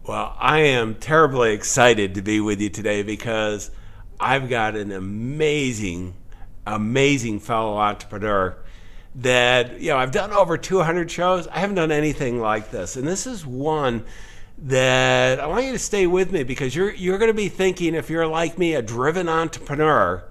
Well, I am terribly excited to be with you today because I've got an amazing fellow entrepreneur that, I've done over 200 shows. I haven't done anything like this. And this is one that I want you to stay with me because you're going to be thinking, if you're like me, a driven entrepreneur,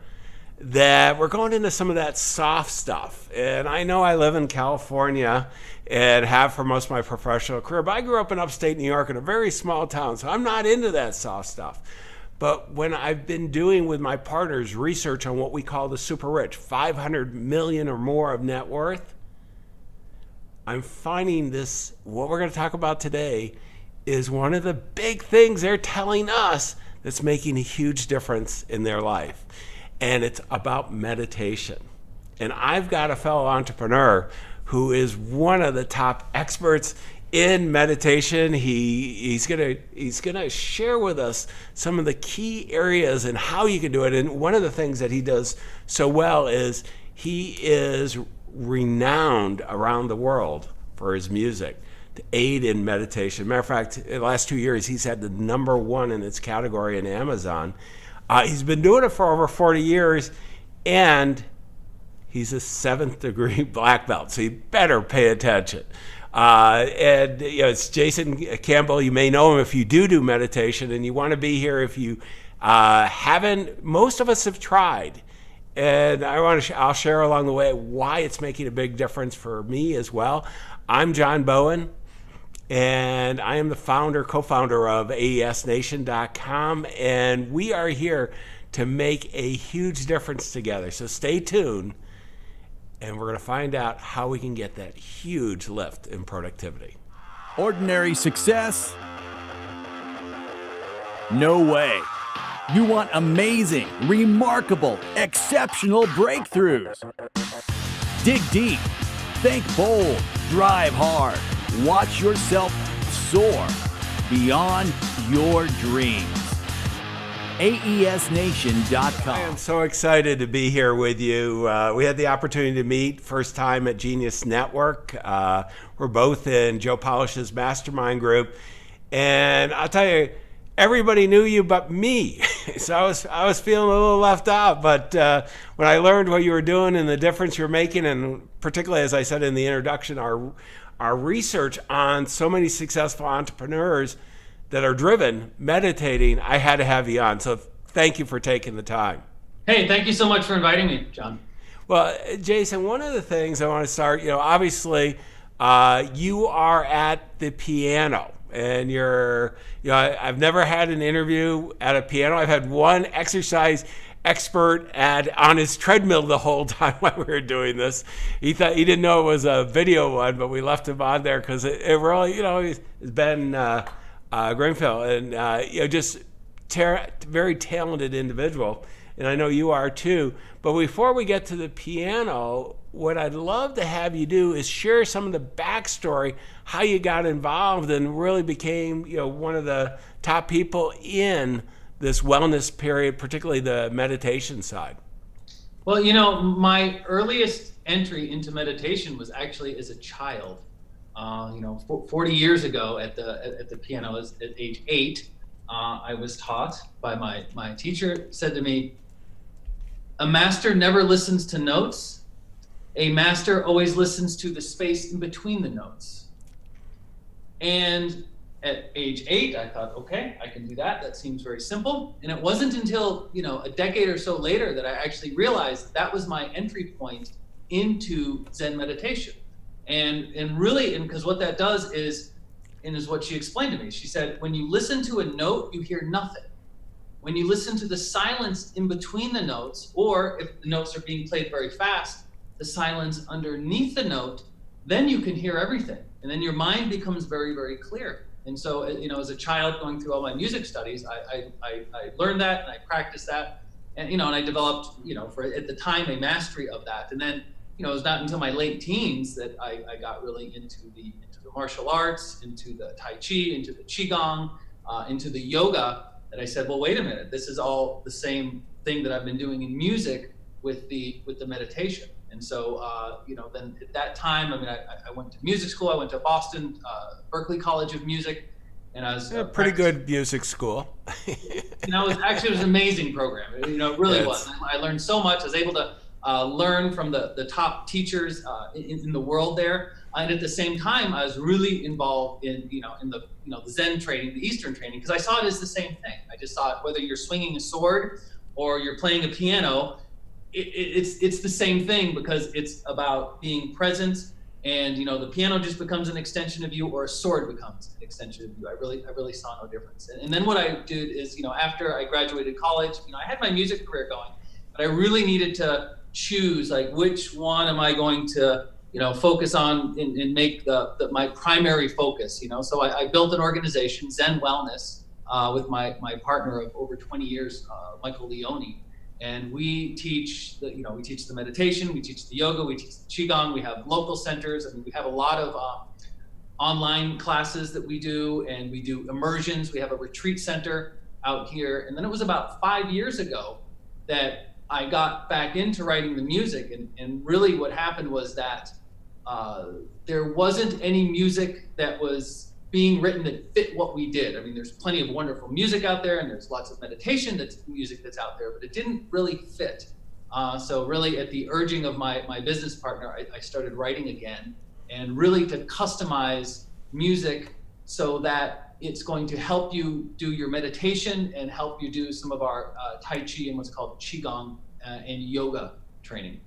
that we're going into some of that soft stuff. And I know I live in California and have for most of my professional career, but I grew up in upstate New York in a very small town, so I'm not into that soft stuff. But when I've been doing with my partners research on what we call the super rich, 500 million or more of net worth, I'm finding this, what we're going to talk about today, is one of the big things they're telling us that's making a huge difference in their life. And it's about meditation. And I've got a fellow entrepreneur who is one of the top experts in meditation. He's gonna share with us some of the key areas and how you can do it. And one of the things that he does so well is he is renowned around the world for his music to aid in meditation. Matter of fact, in the last 2 years, he's had the #1 in its category in Amazon. He's been doing it for over 40 years, and he's a 7th degree black belt, so you better pay attention. It's Jason Campbell. You may know him if you do meditation, and you want to be here if you haven't. Most of us have tried, and I'll share along the way why it's making a big difference for me as well. I'm John Bowen, and I am the co-founder of AESNation.com, and we are here to make a huge difference together. So stay tuned, and we're going to find out how we can get that huge lift in productivity. Ordinary success? No way. You want amazing, remarkable, exceptional breakthroughs. Dig deep, think bold, drive hard. Watch yourself soar beyond your dreams. AESNation.com. I am so excited to be here with you. We had the opportunity to meet first time at Genius Network. We're both in Joe Polish's mastermind group. And I'll tell you, everybody knew you but me. So I was feeling a little left out. But when I learned what you were doing and the difference you're making, and particularly, as I said in the introduction, our research on so many successful entrepreneurs that are driven, meditating, I had to have you on. So thank you for taking the time. Hey, thank you so much for inviting me, John. Well, Jason, one of the things I want to start, obviously you are at the piano, and I've never had an interview at a piano. I've had one exercise expert on his treadmill the whole time while we were doing this. He didn't know it was a video one, but we left him on there because it really, it's been Greenfield, and just very talented individual, and I know you are too. But before we get to the piano, what I'd love to have you do is share some of the backstory, how you got involved and really became one of the top people in this wellness period, particularly the meditation side. Well, my earliest entry into meditation was actually as a child. 40 years ago at the piano, at age 8, I was taught by my teacher, said to me, "A master never listens to notes. A master always listens to the space in between the notes." And at age 8, I thought, okay, I can do that. That seems very simple. And it wasn't until, a decade or so later that I actually realized that was my entry point into Zen meditation. And really, because what that does is what she explained to me. She said, when you listen to a note, you hear nothing. When you listen to the silence in between the notes, or if the notes are being played very fast, the silence underneath the note, then you can hear everything. And then your mind becomes very, very clear. And so, as a child going through all my music studies, I learned that and I practiced that. And, and I developed, at the time, a mastery of that. And then, it was not until my late teens that I got really into the martial arts, into the Tai Chi, into the Qigong, into the yoga, that I said, well, wait a minute, this is all the same thing that I've been doing in music with the meditation. And so, then at that time, I went to music school. I went to Boston, Berklee College of Music, and I was A pretty good music school. it was an amazing program. It really was. I learned so much. I was able to learn from the top teachers in the world there. And at the same time, I was really involved in the Zen training, the Eastern training, because I saw it as the same thing. I just saw it, whether you're swinging a sword or you're playing a piano, it's the same thing, because it's about being present. And the piano just becomes an extension of you, or a sword becomes an extension of you. I really saw no difference. And then what I did is, after I graduated college, I had my music career going, but I really needed to choose, like, which one am I going to focus on and make my primary focus. So I built an organization, Zen Wellness, with my partner of over 20 years, Michael Leone. And we teach the meditation, we teach the yoga, we teach the qigong. We have local centers. I mean, we have a lot of online classes that we do, and we do immersions. We have a retreat center out here. And then it was about 5 years ago that I got back into writing the music. And really what happened was that there wasn't any music that was being written that fit what we did. I mean, there's plenty of wonderful music out there, and there's lots of meditation music that's out there, but it didn't really fit. So really, at the urging of my business partner, I started writing again, and really to customize music so that it's going to help you do your meditation and help you do some of our Tai Chi and what's called Qigong and yoga training.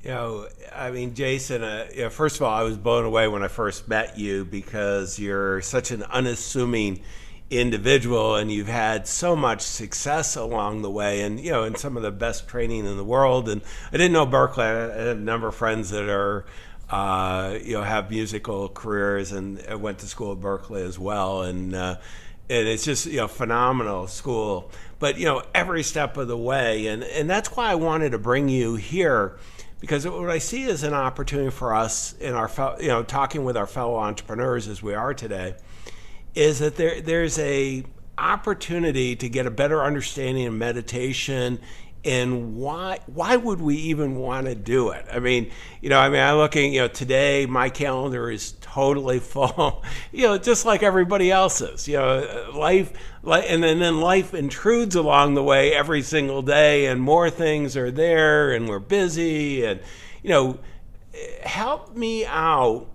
I mean, Jason, first of all, I was blown away when I first met you, because you're such an unassuming individual, and you've had so much success along the way, and, and some of the best training in the world. And I didn't know Berkeley. I had a number of friends that are, have musical careers, and I went to school at Berkeley as well. And it's just, phenomenal school. But, every step of the way. And that's why I wanted to bring you here, because what I see is an opportunity for us in our, talking with our fellow entrepreneurs as we are today, is that there's a opportunity to get a better understanding of meditation, and why would we even want to do it? I mean, I'm looking, today my calendar is totally full, just like everybody else's, life, and then life intrudes along the way every single day, and more things are there, and we're busy, and, help me out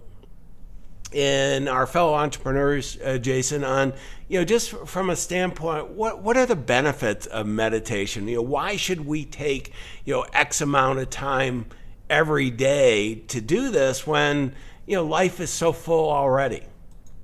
and our fellow entrepreneurs, Jason, on, just from a standpoint, what are the benefits of meditation? Why should we take, X amount of time every day to do this when, life is so full already?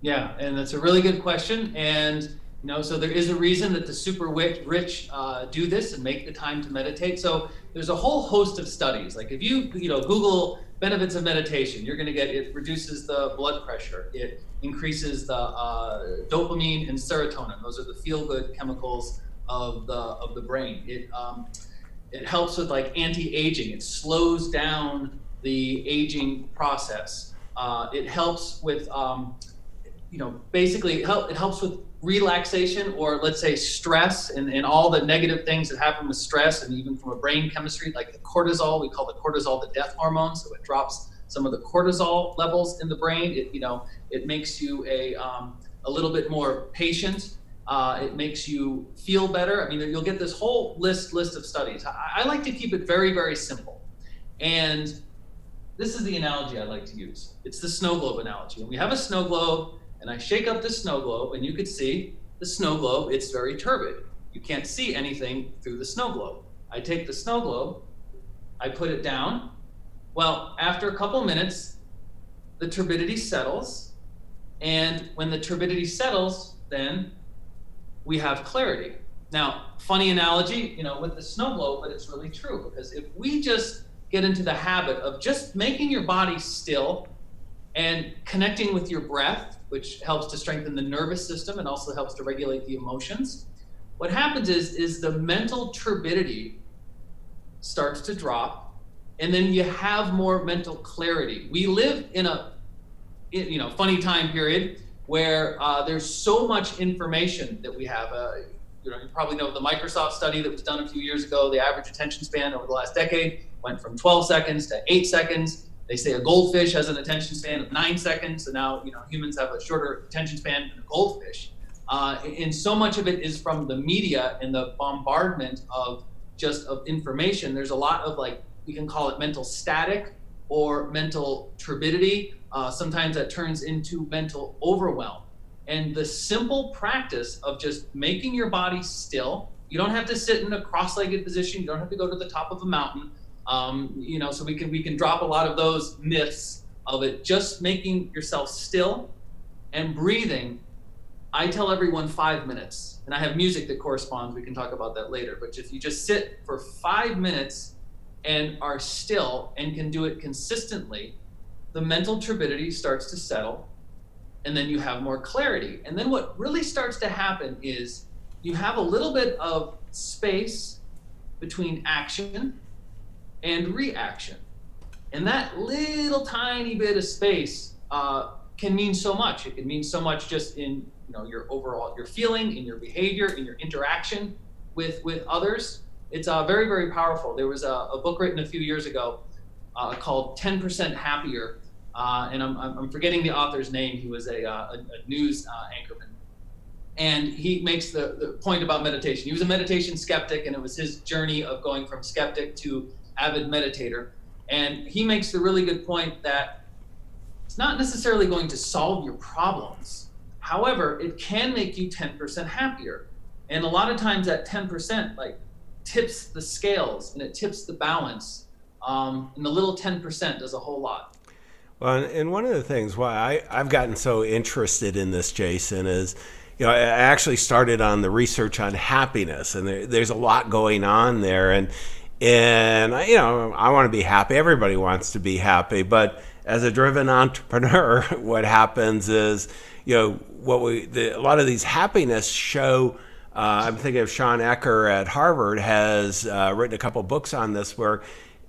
Yeah, and that's a really good question. And, so there is a reason that the super rich do this and make the time to meditate. So there's a whole host of studies. Like if you, Google benefits of meditation, you're going to get, it reduces the blood pressure. It increases the dopamine and serotonin. Those are the feel-good chemicals of the brain. It helps with like anti-aging. It slows down the aging process. It helps with, basically it helps with relaxation, or let's say stress, and all the negative things that happen with stress, and even from a brain chemistry, like the cortisol. We call the cortisol the death hormone. So it drops some of the cortisol levels in the brain. It makes you a little bit more patient. It makes you feel better. I mean, you'll get this whole list of studies. I like to keep it very, very simple. And this is the analogy I like to use. It's the snow globe analogy. When we have a snow globe, and I shake up the snow globe, and you could see the snow globe, it's very turbid. You can't see anything through the snow globe. I take the snow globe, I put it down. Well, after a couple minutes, the turbidity settles. And when the turbidity settles, then we have clarity. Now, funny analogy, with the snow globe, but it's really true, because if we just get into the habit of just making your body still and connecting with your breath, which helps to strengthen the nervous system and also helps to regulate the emotions, what happens is the mental turbidity starts to drop, and then you have more mental clarity. We live in a funny time period where there's so much information that we have. You probably know the Microsoft study that was done a few years ago. The average attention span over the last decade went from 12 seconds to 8 seconds. They say a goldfish has an attention span of 9 seconds, so now humans have a shorter attention span than a goldfish. And so much of it is from the media and the bombardment of information. There's a lot of, like, we can call it mental static or mental turbidity. Sometimes that turns into mental overwhelm. And the simple practice of just making your body still, you don't have to sit in a cross-legged position, you don't have to go to the top of a mountain, so we can drop a lot of those myths of it. Just making yourself still and breathing. I tell everyone 5 minutes, and I have music that corresponds. We can talk about that later. But if you just sit for 5 minutes and are still and can do it consistently, the mental turbidity starts to settle, and then you have more clarity. And then what really starts to happen is you have a little bit of space between action and reaction. And that little tiny bit of space can mean so much. It can mean so much just in your overall, your feeling, in your behavior, in your interaction with others. It's very, very powerful. There was a book written a few years ago called 10% Happier. And I'm forgetting the author's name. He was a news anchorman. And he makes the point about meditation. He was a meditation skeptic, and it was his journey of going from skeptic to avid meditator. And he makes the really good point that it's not necessarily going to solve your problems. However, it can make you 10% happier. And a lot of times that 10% tips the scales and it tips the balance. And the little 10% does a whole lot. Well, and one of the things why I've gotten so interested in this, Jason, is, I actually started on the research on happiness, and there's a lot going on there. And I want to be happy. Everybody wants to be happy. But as a driven entrepreneur, what happens is, a lot of these happiness show. I'm thinking of Sean Ecker at Harvard has written a couple books on this, where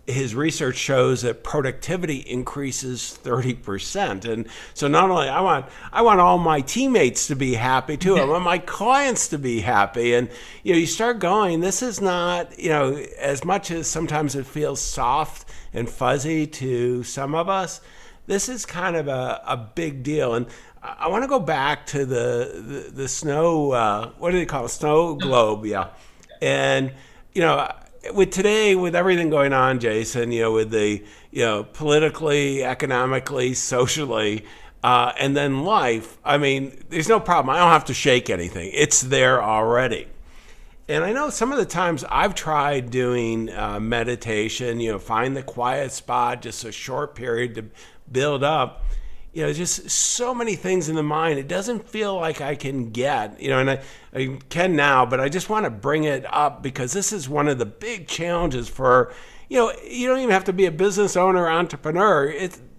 his research shows that productivity increases 30%. And so not only I want all my teammates to be happy too. I want my clients to be happy. And you start going, this is not, as much as sometimes it feels soft and fuzzy to some of us, this is kind of a big deal. And I want to go back to the snow, what do they call it? Snow globe, yeah. And with today, with everything going on, Jason, with the, politically, economically, socially, and then life, I mean, there's no problem. I don't have to shake anything. It's there already. And I know some of the times I've tried doing meditation, find the quiet spot, just a short period to build up. Just so many things in the mind. It doesn't feel like I can get, and I can now, but I just want to bring it up because this is one of the big challenges for, you don't even have to be a business owner or entrepreneur.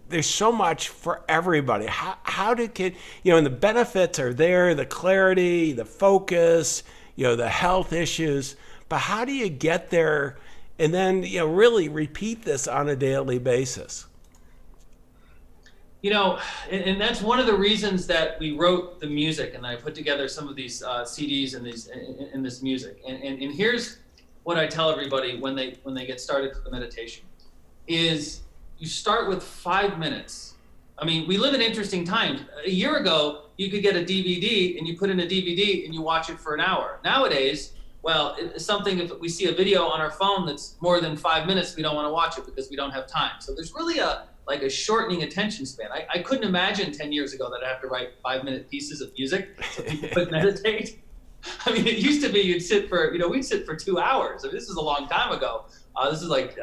There's so much for everybody. How and the benefits are there, the clarity, the focus, the health issues, but how do you get there and then, really repeat this on a daily basis? And that's one of the reasons that we wrote the music, and I put together some of these CDs and in this music. And here's what I tell everybody when they get started with the meditation: is you start with 5 minutes. I mean, we live in interesting times. A year ago, you could get a DVD and you put in a DVD and you watch it for an hour. Nowadays, well, it's something, if we see a video on our phone that's more than 5 minutes, we don't want to watch it because we don't have time. So there's really a shortening attention span. I couldn't imagine 10 years ago that I have to write 5-minute pieces of music so people could meditate. I mean, it used to be we'd sit for 2 hours. I mean, this is a long time ago. This is like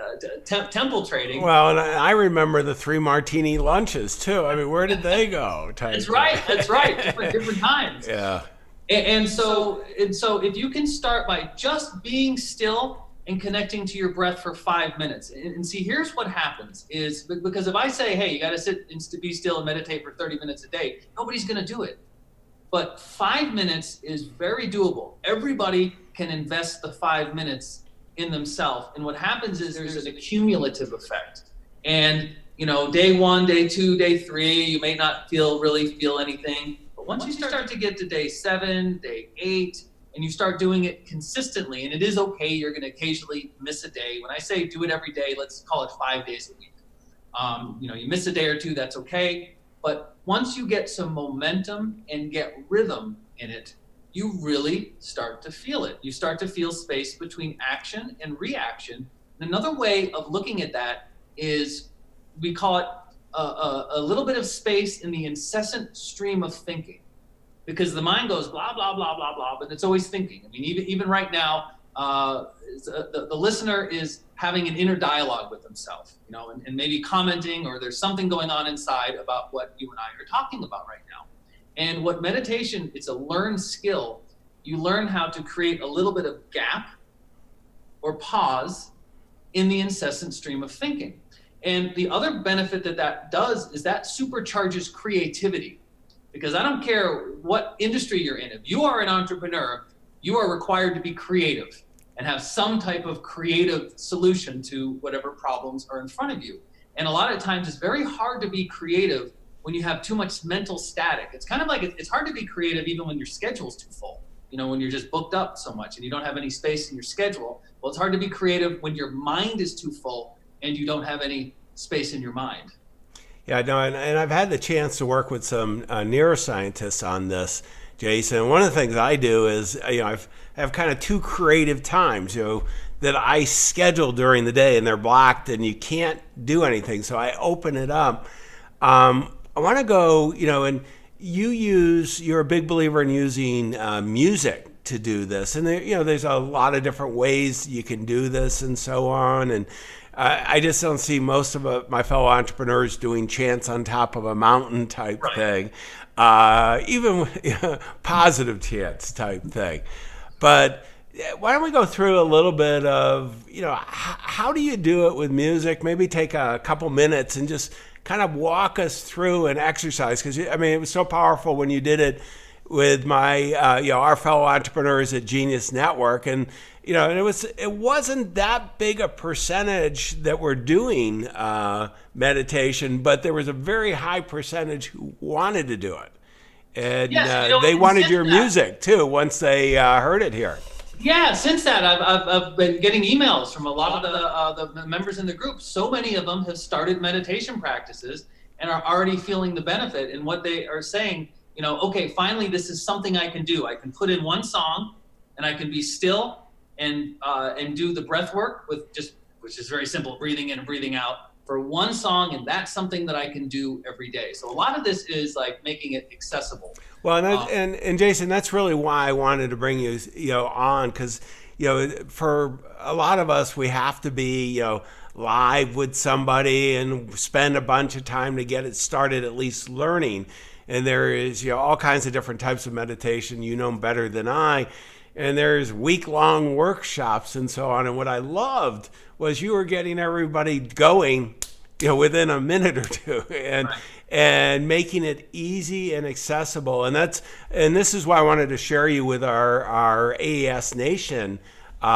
temple training. Well, and I remember the 3 martini lunches too. I mean, where did they go? That's right. Different times. Yeah. And so if you can start by just being still and connecting to your breath for 5 minutes. And see, here's what happens is, because if I say, hey, you got to sit and be still and meditate for 30 minutes a day, nobody's going to do it. But 5 minutes is very doable. Everybody can invest the 5 minutes in themselves. And what happens is there's an accumulative effect. And, day 1, day 2, day 3, you may not really feel anything. But once you start to get to day 7, day 8, and you start doing it consistently, and it is okay, you're going to occasionally miss a day. When I say do it every day, let's call it 5 days a week. You miss a day or two, that's okay. But once you get some momentum and get rhythm in it, you really start to feel it. You start to feel space between action and reaction. And another way of looking at that is, we call it a little bit of space in the incessant stream of thinking, because the mind goes blah, blah, blah, blah, blah, but it's always thinking. I mean, even right now, the listener is having an inner dialogue with themselves, you know, and maybe commenting, or there's something going on inside about what you and I are talking about right now. And what meditation, it's a learned skill. You learn how to create a little bit of gap or pause in the incessant stream of thinking. And the other benefit that does is that supercharges creativity. Because I don't care what industry you're in, if you are an entrepreneur, you are required to be creative and have some type of creative solution to whatever problems are in front of you. And a lot of times it's very hard to be creative when you have too much mental static. It's kind of like, it's hard to be creative even when your schedule's too full. You know, when you're just booked up so much and you don't have any space in your schedule. Well, it's hard to be creative when your mind is too full and you don't have any space in your mind. Yeah, no, and I've had the chance to work with some neuroscientists on this, Jason. And one of the things I do is, you know, I have kind of two creative times, you know, that I schedule during the day, and they're blocked and you can't do anything. So I open it up. I want to go, you know, and you're a big believer in using music to do this. And there, you know, there's a lot of different ways you can do this and so on. And I just don't see most of my fellow entrepreneurs doing chants on top of a mountain type thing, even positive chants type thing. But why don't we go through a little bit of, you know, how do you do it with music? Maybe take a couple minutes and just kind of walk us through an exercise. Because, I mean, it was so powerful when you did it with my, you know, our fellow entrepreneurs at Genius Network. And, you know, and it wasn't that big a percentage that were doing meditation, but there was a very high percentage who wanted to do it. And yes, you know, they wanted your music too once they heard it here. Yeah, since that, I've been getting emails from a lot of the members in the group. So many of them have started meditation practices and are already feeling the benefit. And what they are saying, you know, okay, finally, this is something I can do. I can put in one song and I can be still and do the breath work which is very simple, breathing in and breathing out for one song. And that's something that I can do every day. So a lot of this is like making it accessible. Well, and Jason, that's really why I wanted to bring you, you know, on, because, you know, for a lot of us, we have to be, you know, live with somebody and spend a bunch of time to get it started, at least learning. And there is, you know, all kinds of different types of meditation. You know them better than I. And there's week-long workshops and so on. And what I loved was you were getting everybody going, you know, within a minute or two, and making it easy and accessible. And this is why I wanted to share you with our AES Nation, you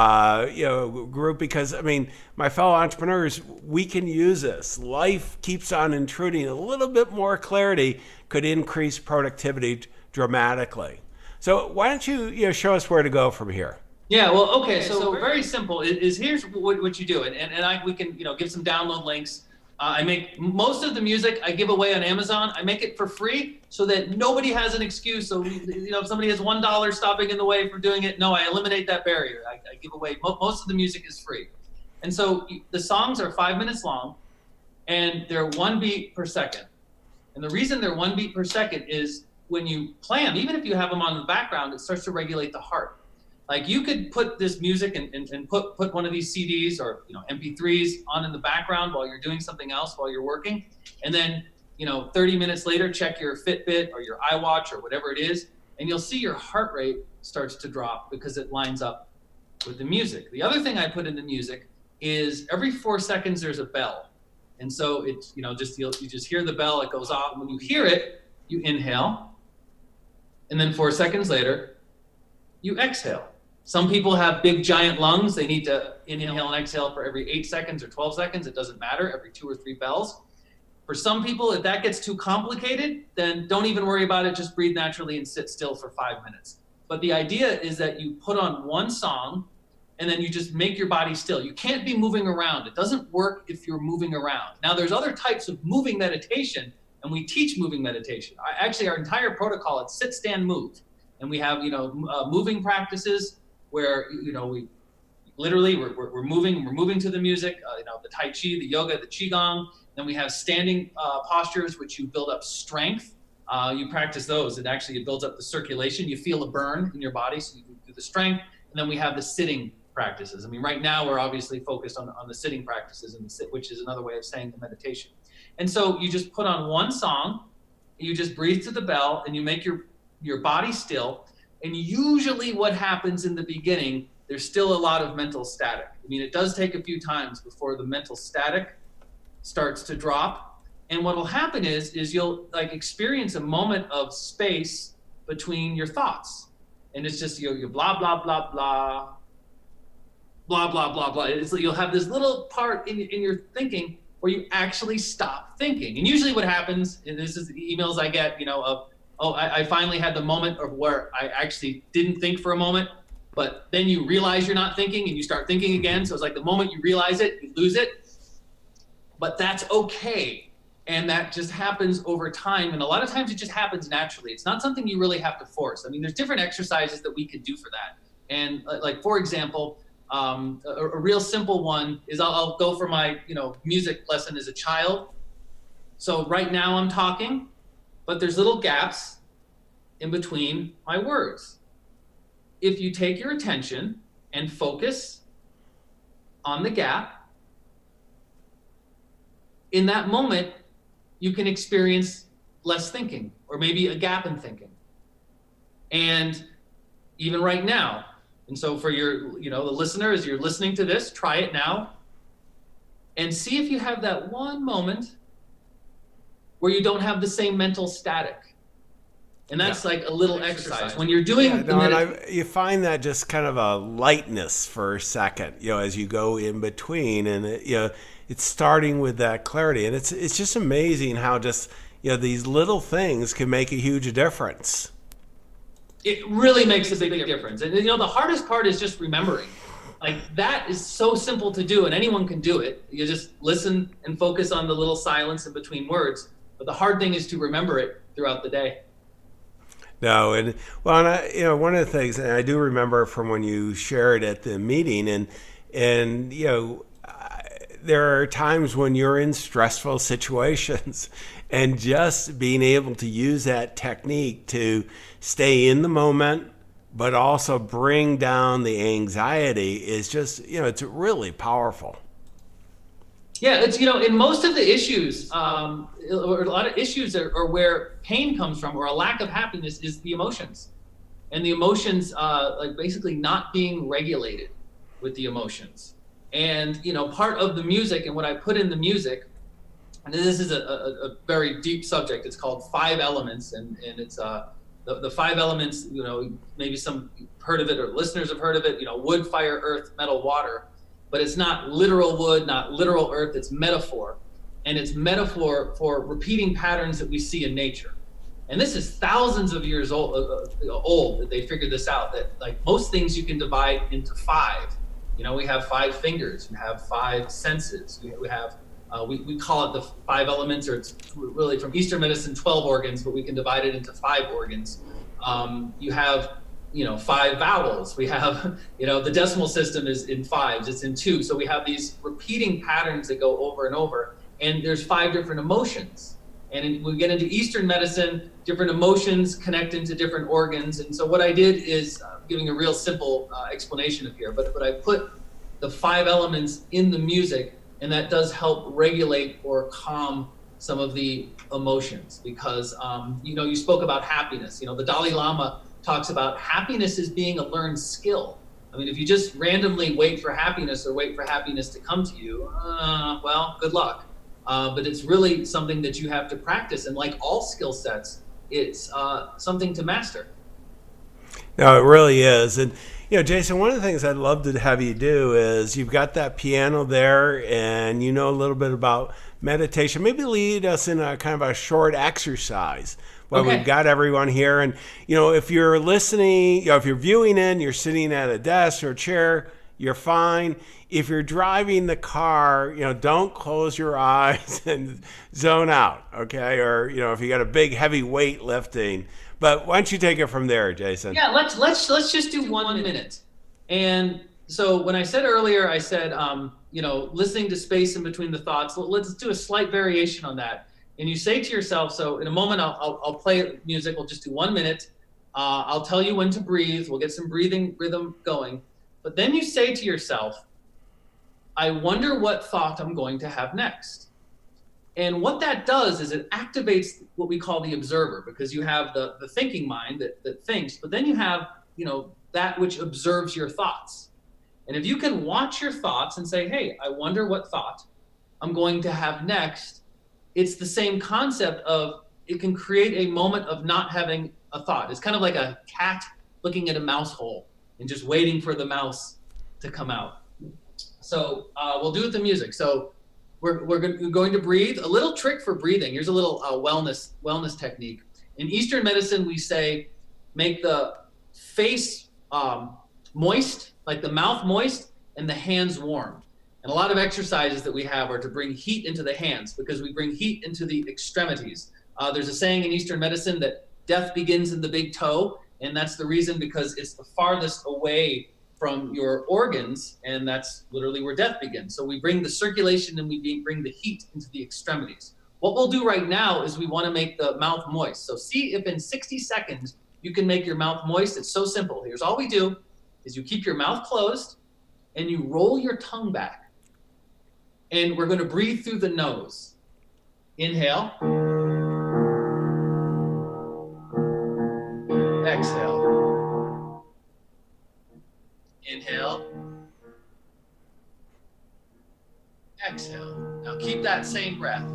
know, group, because I mean, my fellow entrepreneurs, we can use this. Life keeps on intruding. A little bit more clarity could increase productivity dramatically. So why don't you show us where to go from here? Yeah, well, okay, so very simple. Is here's what you do, and we can, you know, give some download links. I make most of the music I give away on Amazon. I make it for free so that nobody has an excuse. So, you know, if somebody has $1 stopping in the way for doing it, no, I eliminate that barrier. I give away, most of the music is free. And so the songs are 5 minutes long and they're 1 beat per second. And the reason they're 1 beat per second is when you play them, even if you have them on in the background, it starts to regulate the heart. Like you could put this music and put one of these CDs or, you know, MP3s on in the background while you're doing something else, while you're working. And then, you know, 30 minutes later, check your Fitbit or your iWatch or whatever it is, and you'll see your heart rate starts to drop because it lines up with the music. The other thing I put in the music is every 4 seconds there's a bell. And so it's, you know, you just hear the bell, it goes off. And when you hear it, you inhale. And then 4 seconds later, you exhale. Some people have big giant lungs. They need to inhale and exhale for every 8 seconds or 12 seconds. It doesn't matter, every 2 or 3 bells. For some people, if that gets too complicated, then don't even worry about it. Just breathe naturally and sit still for 5 minutes. But the idea is that you put on one song and then you just make your body still. You can't be moving around. It doesn't work if you're moving around. Now, there's other types of moving meditation, and we teach moving meditation. Actually, our entire protocol is sit, stand, move. And we have, moving practices where, we're moving to the music, the Tai Chi, the yoga, the Qigong. Then we have standing postures, which you build up strength. You practice those, and actually it builds up the circulation. You feel a burn in your body, so you do the strength. And then we have the sitting practices. I mean, right now we're obviously focused on the sitting practices, which is another way of saying the meditation. And so you just put on one song, you just breathe to the bell, and you make your body still. And usually what happens in the beginning, there's still a lot of mental static. I mean, it does take a few times before the mental static starts to drop. And what will happen is you'll experience a moment of space between your thoughts. And it's just, you blah, blah, blah, blah, blah, blah, blah, blah. You'll have this little part in your thinking where you actually stop thinking. And usually what happens, and this is the emails I get, I finally had the moment of where I actually didn't think for a moment, but then you realize you're not thinking and you start thinking again. So it's like the moment you realize it, you lose it. But that's okay. And that just happens over time. And a lot of times it just happens naturally. It's not something you really have to force. I mean, there's different exercises that we could do for that. And for example, a real simple one is I'll go for my, music lesson as a child. So right now I'm talking, but there's little gaps in between my words. If you take your attention and focus on the gap, in that moment, you can experience less thinking, or maybe a gap in thinking. And even right now, and so for your, the listener, as you're listening to this, try it now and see if you have that one moment where you don't have the same mental static. And that's like a little exercise. When you're doing you find that just kind of a lightness for a second, as you go in between, and it's starting with that clarity. And it's just amazing how just, these little things can make a huge difference. It really makes a big difference. And the hardest part is just remembering. Like, that is so simple to do, and anyone can do it. You just listen and focus on the little silence in between words. But the hard thing is to remember it throughout the day. No, and one of the things, and I do remember from when you shared at the meeting, and there are times when you're in stressful situations, and just being able to use that technique to stay in the moment, but also bring down the anxiety is just, it's really powerful. Yeah, it's, in most of the issues, or a lot of issues are where pain comes from, or a lack of happiness is the emotions. And the emotions, basically not being regulated with the emotions. And, part of the music and what I put in the music, and this is a very deep subject, it's called 5 elements, and it's the 5 elements, maybe some heard of it or listeners have heard of it, wood, fire, earth, metal, water. But it's not literal wood, not literal earth, it's metaphor. And it's metaphor for repeating patterns that we see in nature. And this is thousands of years old that they figured this out, that most things you can divide into 5. We have 5 fingers, we have 5 senses, we have, we call it the 5 elements, or it's really from Eastern medicine, 12 organs, but we can divide it into 5 organs. You have 5 vowels. We have, the decimal system is in 5s, it's in 2. So we have these repeating patterns that go over and over, and there's 5 different emotions. And we get into Eastern medicine, different emotions connect into different organs. And so what I did is giving a real simple explanation of here, but I put the 5 elements in the music, and that does help regulate or calm some of the emotions, because, you spoke about happiness. The Dalai Lama talks about happiness as being a learned skill. I mean, if you just randomly wait for happiness or wait for happiness to come to you, well, good luck. But it's really something that you have to practice. And like all skill sets, it's something to master. No, it really is. And, Jason, one of the things I'd love to have you do is you've got that piano there and a little bit about meditation. Maybe lead us in a kind of a short exercise. Well, okay. We've got everyone here. And, if you're listening, if you're viewing in, you're sitting at a desk or a chair, you're fine. If you're driving the car, don't close your eyes and zone out, okay? Or, if you got a big heavy weight lifting. But why don't you take it from there, Jason? Yeah, let's just do 1 minute. And so when I said earlier, I said, listening to space in between the thoughts. Let's do a slight variation on that. And you say to yourself, so in a moment, I'll play music. We'll just do 1 minute. I'll tell you when to breathe. We'll get some breathing rhythm going. But then you say to yourself, I wonder what thought I'm going to have next. And what that does is it activates what we call the observer, because you have the thinking mind that thinks, but then you have, that which observes your thoughts. And if you can watch your thoughts and say, hey, I wonder what thought I'm going to have next, it's the same concept of it can create a moment of not having a thought. It's kind of like a cat looking at a mouse hole and just waiting for the mouse to come out. So we'll do it with the music. So we're going to breathe. A little trick for breathing. Here's a little wellness technique. In Eastern medicine, we say make the face moist, like the mouth moist, and the hands warm. And a lot of exercises that we have are to bring heat into the hands, because we bring heat into the extremities. There's a saying in Eastern medicine that death begins in the big toe, and that's the reason, because it's the farthest away from your organs, and that's literally where death begins. So we bring the circulation and we bring the heat into the extremities. What we'll do right now is we want to make the mouth moist. So see if in 60 seconds you can make your mouth moist. It's so simple. Here's all we do is you keep your mouth closed and you roll your tongue back. And we're going to breathe through the nose. Inhale. Exhale. Inhale. Exhale. Now keep that same breath.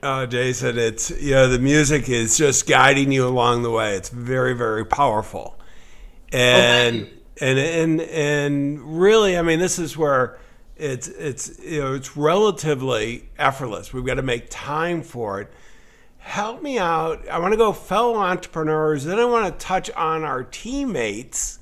Oh, Jason, it's the music is just guiding you along the way. It's very, very powerful, and really, I mean, this is where it's relatively effortless. We've got to make time for it. Help me out. I want to go fellow entrepreneurs. Then I want to touch on our teammates,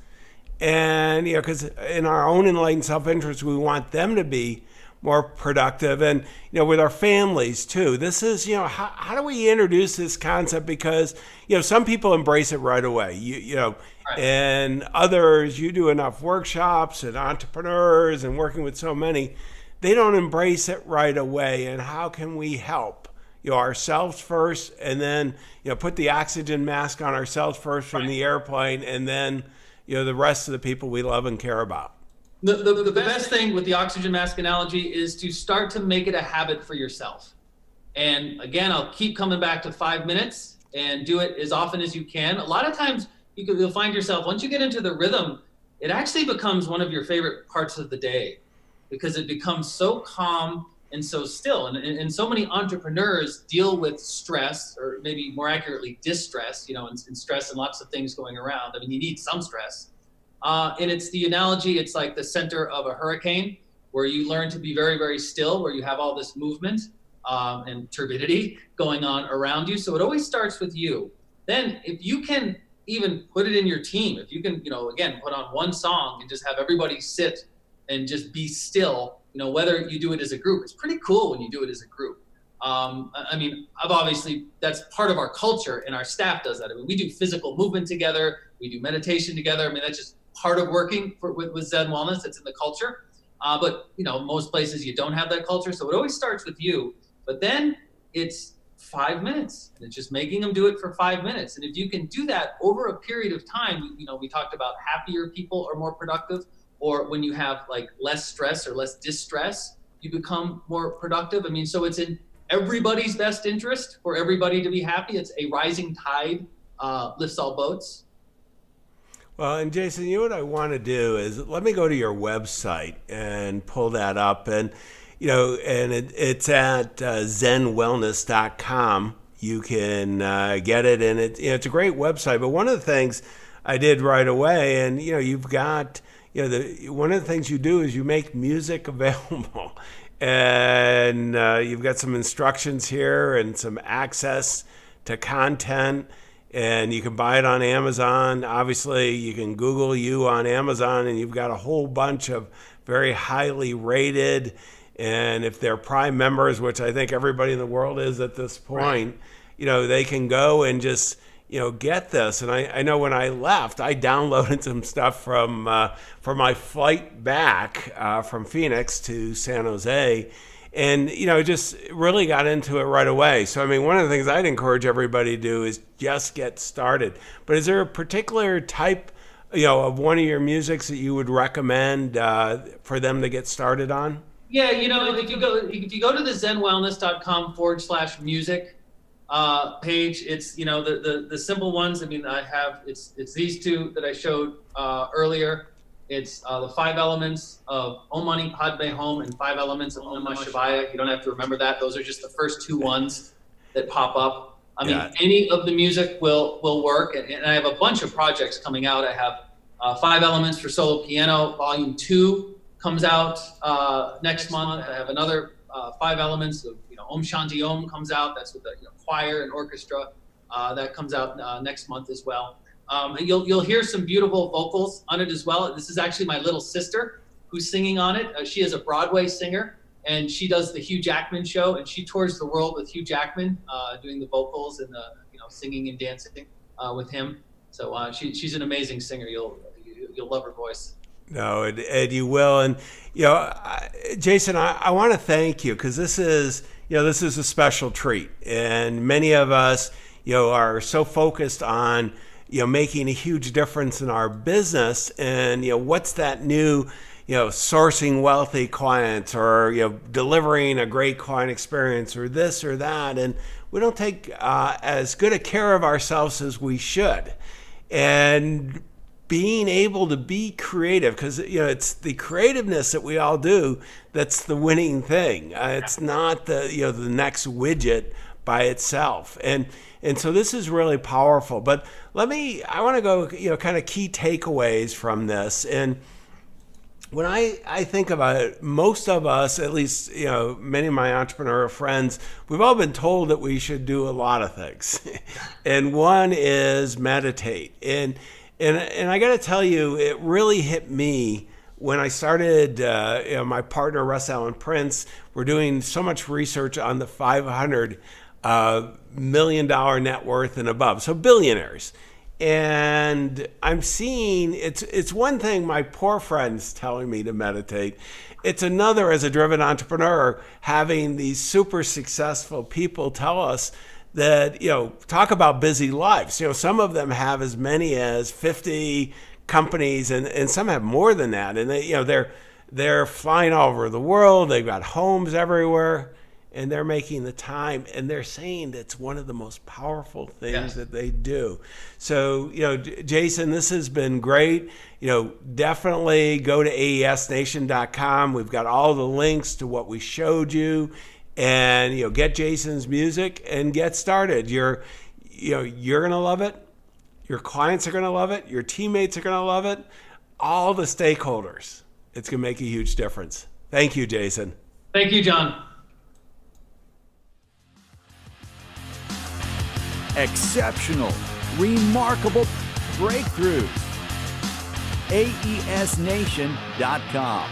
and because in our own enlightened self-interest, we want them to be more productive, and with our families too. This is how do we introduce this concept, because some people embrace it right away, right. And others, you do enough workshops and entrepreneurs and working with so many, they don't embrace it right away. And how can we help ourselves first, and then put the oxygen mask on ourselves first from the airplane, and then the rest of the people we love and care about. The best thing with the oxygen mask analogy is to start to make it a habit for yourself. And again, I'll keep coming back to 5 minutes and do it as often as you can. A lot of times you'll find yourself, once you get into the rhythm, it actually becomes one of your favorite parts of the day, because it becomes so calm and so still. And so many entrepreneurs deal with stress, or maybe more accurately, distress, and stress and lots of things going around. I mean, you need some stress. And it's the analogy, it's like the center of a hurricane, where you learn to be very, very still, where you have all this movement and turbidity going on around you. So it always starts with you. Then if you can even put it in your team, if you can, again, put on one song and just have everybody sit and just be still, whether you do it as a group, it's pretty cool when you do it as a group. I mean, that's part of our culture, and our staff does that. I mean, we do physical movement together, we do meditation together. I mean, that's just part of working with Zen Wellness. That's in the culture. But most places you don't have that culture. So it always starts with you. But then it's 5 minutes. And it's just making them do it for 5 minutes. And if you can do that over a period of time, we talked about happier people are more productive, or when you have like less stress or less distress, you become more productive. I mean, so it's in everybody's best interest for everybody to be happy. It's a rising tide lifts all boats. Well, and Jason, you know what I want to do is let me go to your website and pull that up. And, it's at zenwellness.com. You can get it. And it's a great website. But one of the things I did right away, and, you've got, one of the things you do is you make music available. And you've got some instructions here and some access to content. And you can buy it on Amazon. Obviously, you can Google you on Amazon, and you've got a whole bunch of very highly rated. And if they're Prime members, which I think everybody in the world is at this point, they can go and just, get this. And I know when I left, I downloaded some stuff from my flight back from Phoenix to San Jose. And, just really got into it right away. So, I mean, one of the things I'd encourage everybody to do is just get started. But is there a particular type, of one of your musics that you would recommend for them to get started on? Yeah, if you go to the zenwellness.com/music page, it's, the simple ones. I mean, it's these two that I showed earlier. It's the 5 elements of Om Mani Padme Hum and 5 elements of Om Namah Shivaya. You don't have to remember that. Those are just the first 2 ones that pop up. I mean, any of the music will work. And I have a bunch of projects coming out. I have 5 elements for solo piano. Volume 2 comes out next month. I have another 5 elements of Om Shanti Om comes out. That's with the choir and orchestra. That comes out next month as well. You'll hear some beautiful vocals on it as well. This is actually my little sister who's singing on it. She is a Broadway singer, and she does the Hugh Jackman show, and she tours the world with Hugh Jackman, doing the vocals and the singing and dancing with him. So she's an amazing singer. You'll love her voice. No, and you will. And Jason, I want to thank you, because this is a special treat, and many of us are so focused on making a huge difference in our business, and what's that new sourcing wealthy clients, or delivering a great client experience, or this or that, and we don't take as good a care of ourselves as we should. And being able to be creative, because it's the creativeness that we all do that's the winning thing. It's not the the next widget by itself. And so this is really powerful. But I want to go, kind of key takeaways from this. And when I think about it, most of us, at least, many of my entrepreneurial friends, we've all been told that we should do a lot of things. And one is meditate. And I got to tell you, it really hit me when I started, my partner, Russ Allen Prince, we're doing so much research on the 500 $1 million net worth and above, so billionaires. And I'm seeing it's one thing my poor friend's telling me to meditate. It's another, as a driven entrepreneur, having these super successful people tell us that, talk about busy lives. Some of them have as many as 50 companies, and some have more than that. And they're flying all over the world. They've got homes everywhere, and they're making the time, and they're saying that's one of the most powerful things that they do. So, Jason, this has been great. Definitely go to aesnation.com. We've got all the links to what we showed you, and, get Jason's music and get started. You're going to love it. Your clients are going to love it. Your teammates are going to love it. All the stakeholders. It's going to make a huge difference. Thank you, Jason. Thank you, John. Exceptional, remarkable breakthroughs. aesnation.com